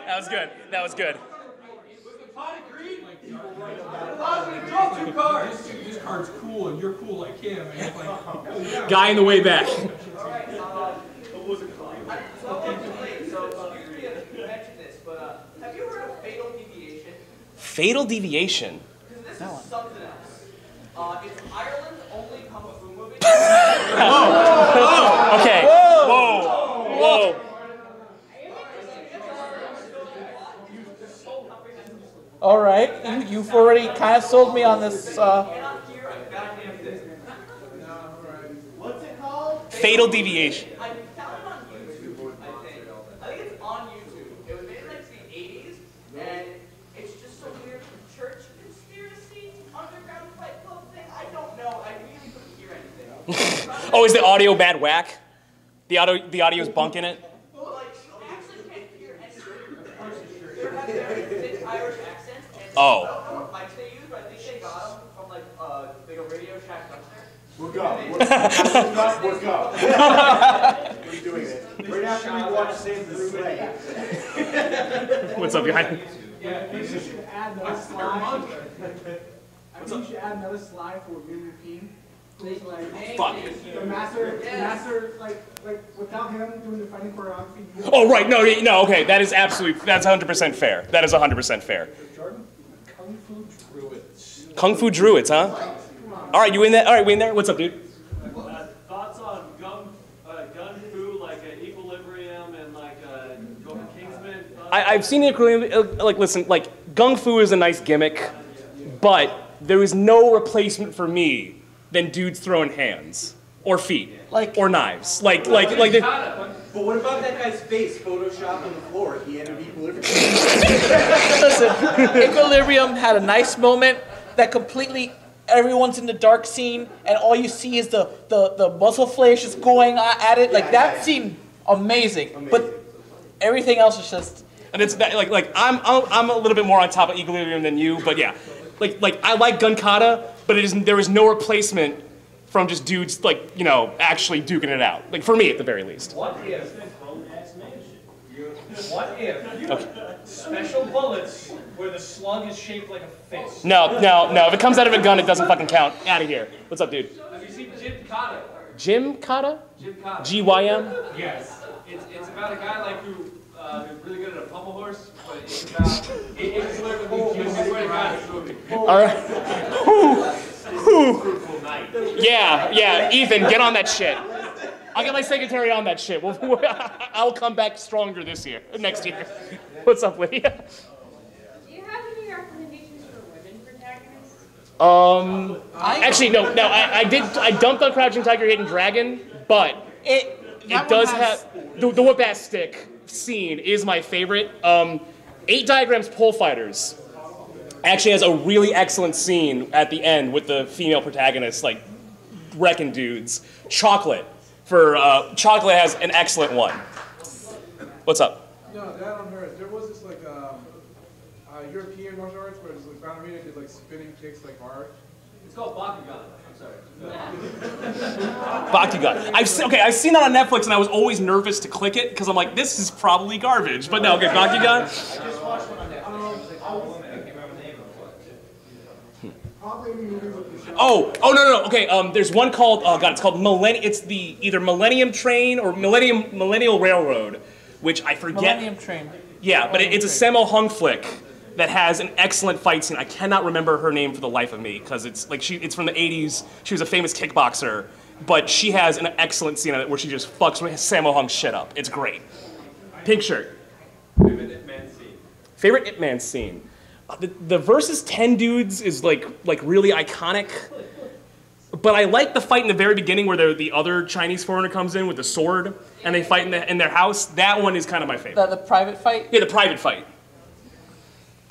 Speaker 1: That was good. That was good.
Speaker 11: Draw 2 cards. This card's cool and you're cool like him. And it's like, oh, yeah.
Speaker 1: Guy in the way back.
Speaker 2: Have you heard of Fatal Deviation?
Speaker 1: Fatal Deviation.
Speaker 2: Because this is something else. It's Ireland's only kung fu movie.
Speaker 1: Whoa! Okay. Whoa! Whoa!
Speaker 2: All right, you've already kind of sold me on this.
Speaker 7: What's it called?
Speaker 1: Fatal Deviation.
Speaker 2: I found it on YouTube, I think. I think it's on YouTube. It was made in like the 80s, and it's just some weird church conspiracy, underground fight club thing. I don't know. I really couldn't hear anything.
Speaker 1: Oh, is the audio bad whack? The audio's bunk in it?
Speaker 2: Like, I actually can't hear anything. They have very thick Irish accents, and
Speaker 1: Oh.
Speaker 2: I don't know what mics they use, but I think they got them from like a Radio Shack dumpster.
Speaker 9: Work up. Work up. We're doing it. Right after we watch Save the Slave.
Speaker 1: What's up, guy?
Speaker 7: Yeah, you should add another slide. I think you should add another slide for New Routine. Like,
Speaker 1: Fuck.
Speaker 7: The master, like without him doing the fighting choreography.
Speaker 1: Oh, right. No, okay. That's 100% fair. That is 100% fair.
Speaker 7: Jordan, Kung Fu Druids.
Speaker 1: Kung Fu Druids, huh? All right, you in there? All right, we in there? What's up, dude?
Speaker 4: Thoughts on Gun Fu, like Equilibrium and like Kingsman?
Speaker 1: I've seen Equilibrium. Like, listen, like Gung Fu is a nice gimmick, but there is no replacement for me than dudes throwing hands or feet, or knives, like.
Speaker 9: But what about that guy's face photoshopped on the floor at the end of Equilibrium?
Speaker 2: Listen, Equilibrium had a nice moment that completely. Everyone's in the dark scene, and all you see is the muzzle flash just going at it. Like that seemed amazing, but everything else is just.
Speaker 1: And it's like I'm a little bit more on top of Equilibrium than you, but yeah, like I like Gun Kata, but there is no replacement from just dudes actually duking it out. Like for me, at the very least.
Speaker 4: What if special bullets where the slug is shaped like a fist?
Speaker 1: No. If it comes out of a gun, it doesn't fucking count. Out of here. What's up, dude?
Speaker 4: Have you seen Jim Kata?
Speaker 1: Jim Kata?
Speaker 4: Jim Kata.
Speaker 1: GYM?
Speaker 4: Yes. It's about a guy like who's really good at a pummel horse, but it's about it's literally just where the guy is moving.
Speaker 1: All right.
Speaker 4: Fruitful night.
Speaker 1: Yeah. Ethan, get on that shit. I'll get my secretary on that shit. I'll come back stronger next year. What's up, Lydia?
Speaker 8: Do you have any recommendations for women protagonists?
Speaker 1: Actually, no. I dumped on Crouching Tiger, Hidden Dragon, but it does have the whip-ass stick scene is my favorite. 8 Diagrams Pole Fighters actually has a really excellent scene at the end with the female protagonist, like wrecking dudes. Chocolate has an excellent one. What's up?
Speaker 7: No, that on hers. There was this like European martial arts where it's like ballerina did like spinning kicks like hard.
Speaker 4: It's called Bakugan. I'm sorry.
Speaker 1: Bakugan. I've seen that on Netflix, and I was always nervous to click it because I'm like, this is probably garbage. But no, okay, Bakugan.
Speaker 4: I just watched one on Netflix. I can't remember the name of it.
Speaker 1: Oh, no. Okay, there's one called, oh god, it's called It's the either Millennium Train or Millennial Railroad, which I forget.
Speaker 2: Millennium Train.
Speaker 1: Yeah, but it's a Sammo Hung flick that has an excellent fight scene. I cannot remember her name for the life of me because it's like it's from the 80s. She was a famous kickboxer, but she has an excellent scene in it where she just fucks Sammo Hung's shit up. It's great. Pink shirt.
Speaker 4: Favorite Ip Man scene.
Speaker 1: Favorite Ip Man scene. The versus 10 dudes is like really iconic. But I like the fight in the very beginning where the other Chinese foreigner comes in with the sword and they fight in their house. That one is kind of my favorite.
Speaker 2: The private fight?
Speaker 1: Yeah, the private fight.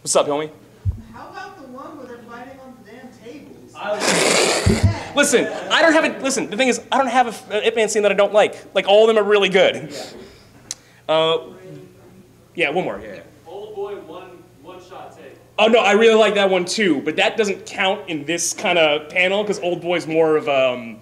Speaker 1: What's up, homie?
Speaker 12: How about the one where they're fighting on the damn tables?
Speaker 1: Listen, I don't have it. Listen, the thing is, I don't have an Ip Man scene that I don't like. Like, all of them are really good. Yeah, one more. Yeah.
Speaker 4: Old boy, one shot take.
Speaker 1: Oh no, I really like that one too, but that doesn't count in this kind of panel because Old Boy's more of a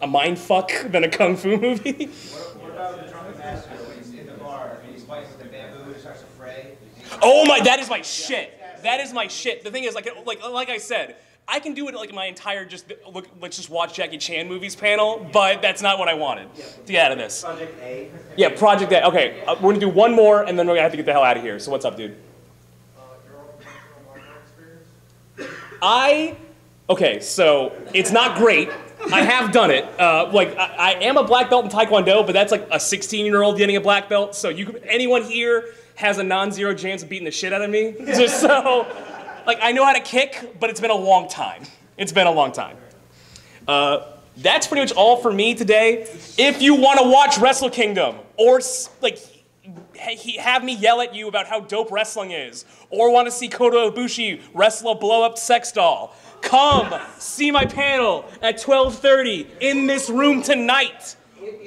Speaker 1: mind fuck than a kung fu movie.
Speaker 4: What about the drunken master when he's in the bar and he's fighting with the bamboo and starts to fray?
Speaker 1: Oh my, that is my shit. That is my shit. The thing is, like I said, I can do it like my entire let's just watch Jackie Chan movies panel, but that's not what I wanted to get out of this.
Speaker 9: Project A.
Speaker 1: Yeah, Project A. Okay, we're gonna do one more and then we're gonna have to get the hell out of here. So what's up, dude? Okay, so it's not great. I have done it. I am a black belt in Taekwondo, but that's like a 16-year-old getting a black belt. So anyone here has a non-zero chance of beating the shit out of me. Just so, I know how to kick, but it's been a long time. It's been a long time. That's pretty much all for me today. If you want to watch Wrestle Kingdom or have me yell at you about how dope wrestling is, or want to see Kota Ibushi wrestle a blow-up sex doll, come see my panel at 12:30 in this room tonight.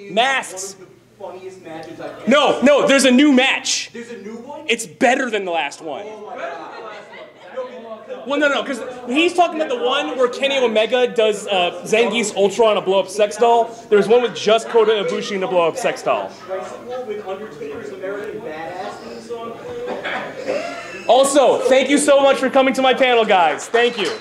Speaker 1: Masks.
Speaker 9: One of the funniest matches I've ever seen.
Speaker 1: No, there's a new match.
Speaker 9: There's a new one?
Speaker 1: It's better than the last one.
Speaker 9: Oh my god.
Speaker 1: Well, no, because he's talking about the one where Kenny Omega does Zangief's Ultra on a blow-up sex doll. There's one with just Kota Ibushi and a blow-up sex doll.
Speaker 9: With Undertaker's American Badass theme song.
Speaker 1: Also, thank you so much for coming to my panel, guys. Thank you.